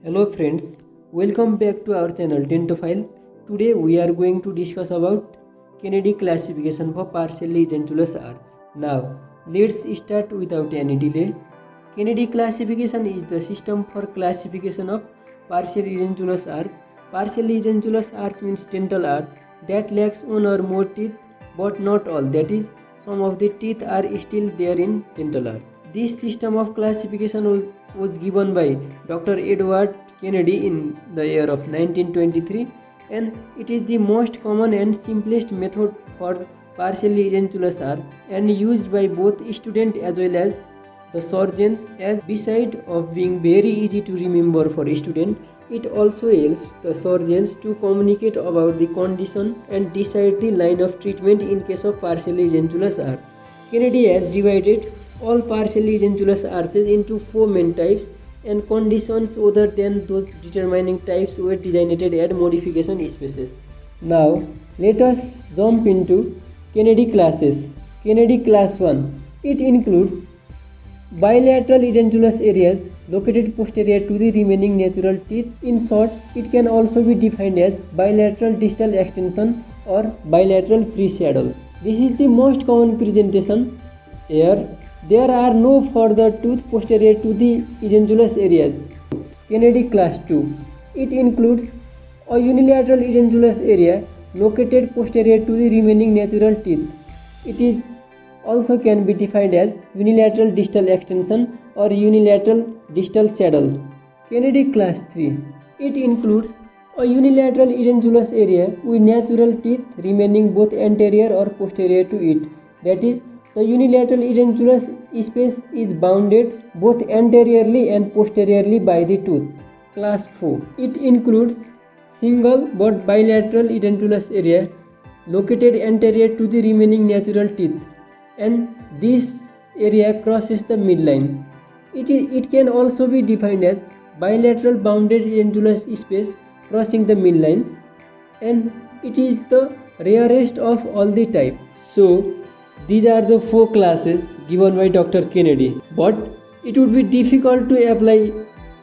Hello friends, welcome back to our channel Dentophile. Today we are going to discuss about Kennedy classification for partially edentulous arch. Now let's start without any delay. Kennedy classification is the system for classification of partially edentulous arch. Partially edentulous arch means dental arch that lacks one or more teeth, but not all. That is, some of the teeth are still there in dental arch. This system of classification was given by Dr. Edward Kennedy in the year of 1923, and it is the most common and simplest method for partially edentulous arch and used by both students as well as the surgeons. As beside of being very easy to remember for students, it also helps the surgeons to communicate about the condition and decide the line of treatment in case of partially edentulous arch. Kennedy has divided all partially edentulous arches into 4 main types, and conditions other than those determining types were designated as modification spaces. Now let us jump into Kennedy classes. Kennedy class 1. It includes bilateral edentulous areas located posterior to the remaining natural teeth. In short, it can also be defined as bilateral distal extension or bilateral pre-saddle. This is the most common presentation. Here there are no further tooth posterior to the edentulous areas. Kennedy class 2. It includes a unilateral edentulous area located posterior to the remaining natural teeth. It is also can be defined as unilateral distal extension or unilateral distal saddle. Kennedy class 3. It includes a unilateral edentulous area with natural teeth remaining both anterior or posterior to it. That is, the unilateral edentulous space is bounded both anteriorly and posteriorly by the tooth. Class 4. It includes single but bilateral edentulous area located anterior to the remaining natural teeth, and this area crosses the midline. It can also be defined as bilateral bounded edentulous space crossing the midline, and it is the rarest of all the types. So these are the 4 classes given by Dr. Kennedy, but it would be difficult to apply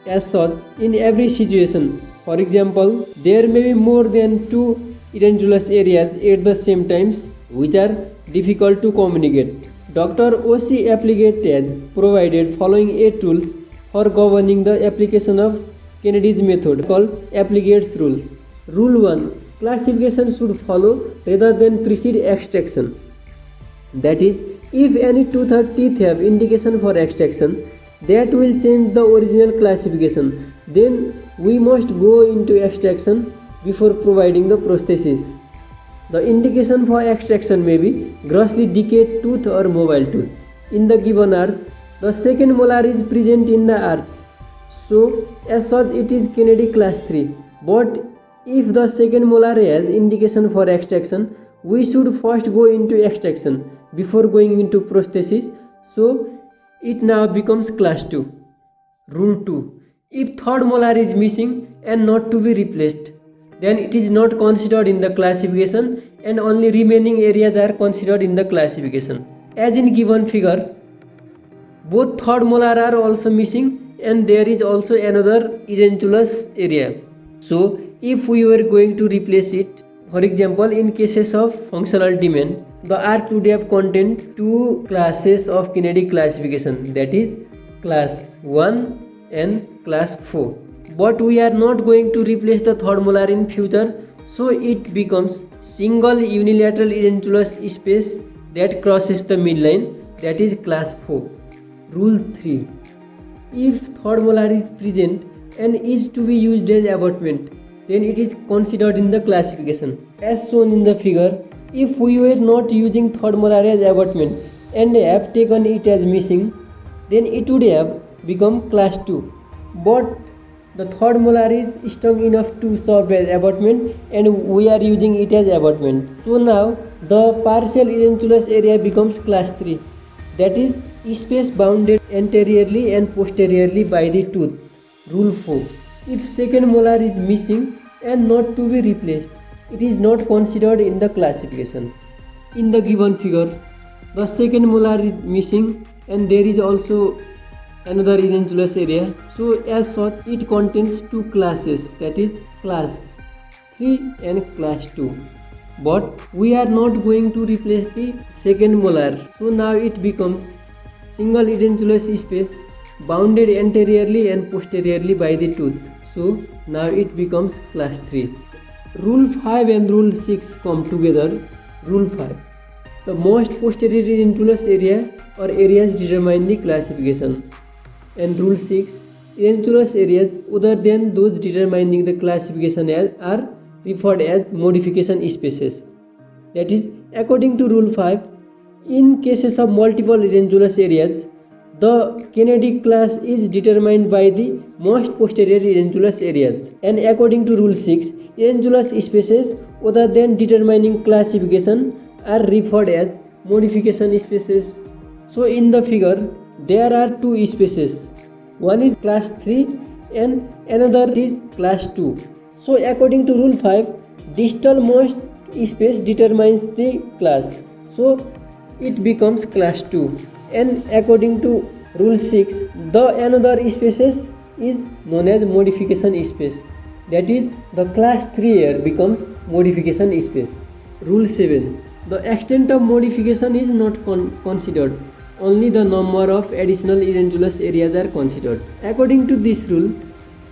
as such in every situation. For example, there may be more than 2 edentulous areas at the same times which are difficult to communicate. Dr. O.C. Applegate has provided following 8 rules for governing the application of Kennedy's method called Applegate's rules. Rule 1. Classification should follow rather than precede extraction. That is, if any tooth or teeth have indication for extraction, that will change the original classification. Then we must go into extraction before providing the prosthesis. The indication for extraction may be grossly decayed tooth or mobile tooth. In the given arch, the second molar is present in the arch, so as such it is Kennedy class 3. But if the second molar has indication for extraction, we should first go into extraction before going into prosthesis, so it now becomes class 2. Rule 2. If third molar is missing and not to be replaced, then it is not considered in the classification and only remaining areas are considered in the classification. As in given figure, both third molar are also missing and there is also another edentulous area. So if we were going to replace it, for example, in cases of functional demand, the arch would have contained 2 classes of Kennedy classification, that is class 1 and class 4. But we are not going to replace the third molar in future, so it becomes single unilateral edentulous space that crosses the midline, that is class 4. Rule 3. If third molar is present and is to be used as abutment, then it is considered in the classification. As shown in the figure, if we were not using third molar as abutment and have taken it as missing, then it would have become class 2. But the third molar is strong enough to serve as abutment and we are using it as abutment. So now the partial edentulous area becomes class 3, that is space bounded anteriorly and posteriorly by the tooth. Rule 4. If second molar is missing and not to be replaced, it is not considered in the classification. In the given figure, the second molar is missing and there is also another edentulous area. So as such, it contains two classes, that is class 3 and class 2. But we are not going to replace the second molar. So now it becomes single edentulous space bounded anteriorly and posteriorly by the tooth. So now it becomes class 3. Rule 5 and Rule 6 come together. Rule 5. The most posterior edentulous area or areas determine the classification. And Rule 6. Edentulous areas other than those determining the classification are referred as modification spaces. That is, according to Rule 5, in cases of multiple edentulous areas, the Kennedy class is determined by the most posterior edentulous areas. And according to Rule 6, edentulous spaces other than determining classification are referred as modification spaces. So in the figure, there are two spaces. One is class 3 and another is class 2. So according to Rule 5, distal most space determines the class. So it becomes class 2. And according to Rule 6, the another species is known as modification space. That is, the class 3 here becomes modification space. Rule 7. The extent of modification is not considered. Only the number of additional edentulous areas are considered. According to this rule,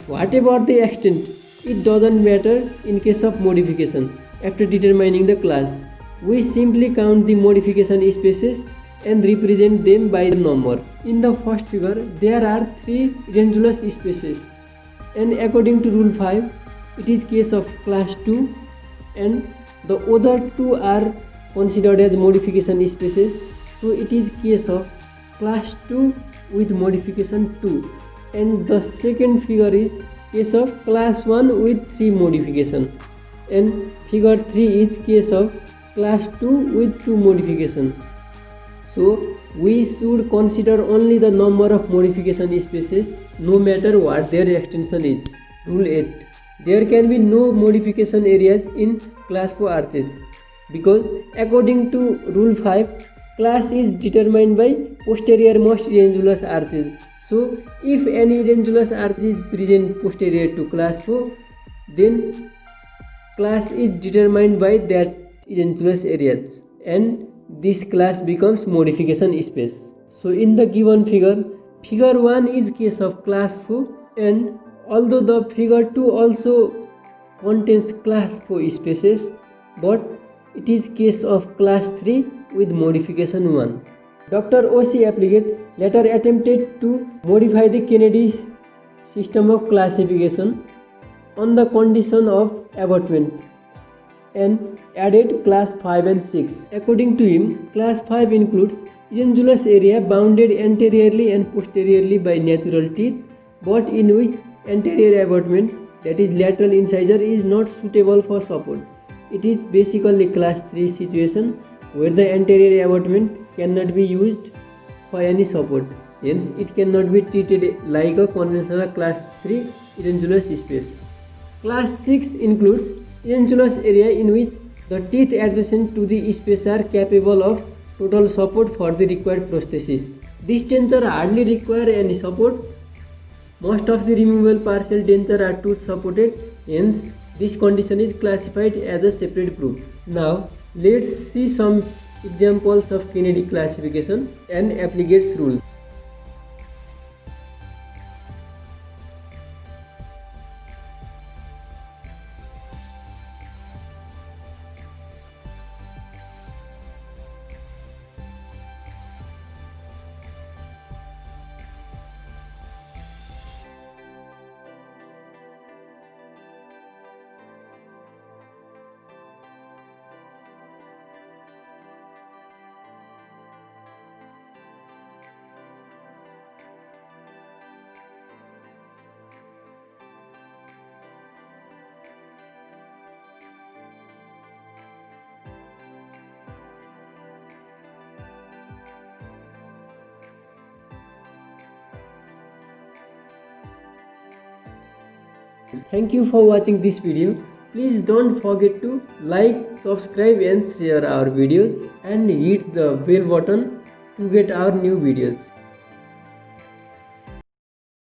whatever the extent, it doesn't matter in case of modification. After determining the class, we simply count the modification spaces and represent them by the numbers. In the first figure, there are 3 edentulous spaces, and according to Rule 5, it is case of class 2 and the other 2 are considered as modification spaces. So it is case of class 2 with modification 2, and the second figure is case of class 1 with 3 modification, and figure 3 is case of class 2 with 2 modification. So we should consider only the number of modification spaces no matter what their extension is. Rule 8. There can be no modification areas in class 4 arches because according to Rule 5, class is determined by posterior most edentulous arches. So if any edentulous arch is present posterior to class 4, then class is determined by that edentulous areas, and this class becomes modification space. So in the given figure, figure 1 is case of class 4, and although the figure 2 also contains class 4 spaces, but it is case of class 3 with modification 1. Dr. O.C. Applegate later attempted to modify the Kennedy's system of classification on the condition of abutment and added class 5 and 6. According to him, class 5 includes edentulous area bounded anteriorly and posteriorly by natural teeth, but in which anterior abutment, that is lateral incisor, is not suitable for support. It is basically class 3 situation where the anterior abutment cannot be used for any support. Hence, it cannot be treated like a conventional class 3 edentulous space. Class 6 includes edentulous area in which the teeth adjacent to the space are capable of total support for the required prosthesis. These denture hardly require any support. Most of the removable partial denture are tooth supported, hence this condition is classified as a separate group. Now let's see some examples of Kennedy classification and Applegate's rules. Thank you for watching this video. Please don't forget to like, subscribe and share our videos and hit the bell button to get our new videos.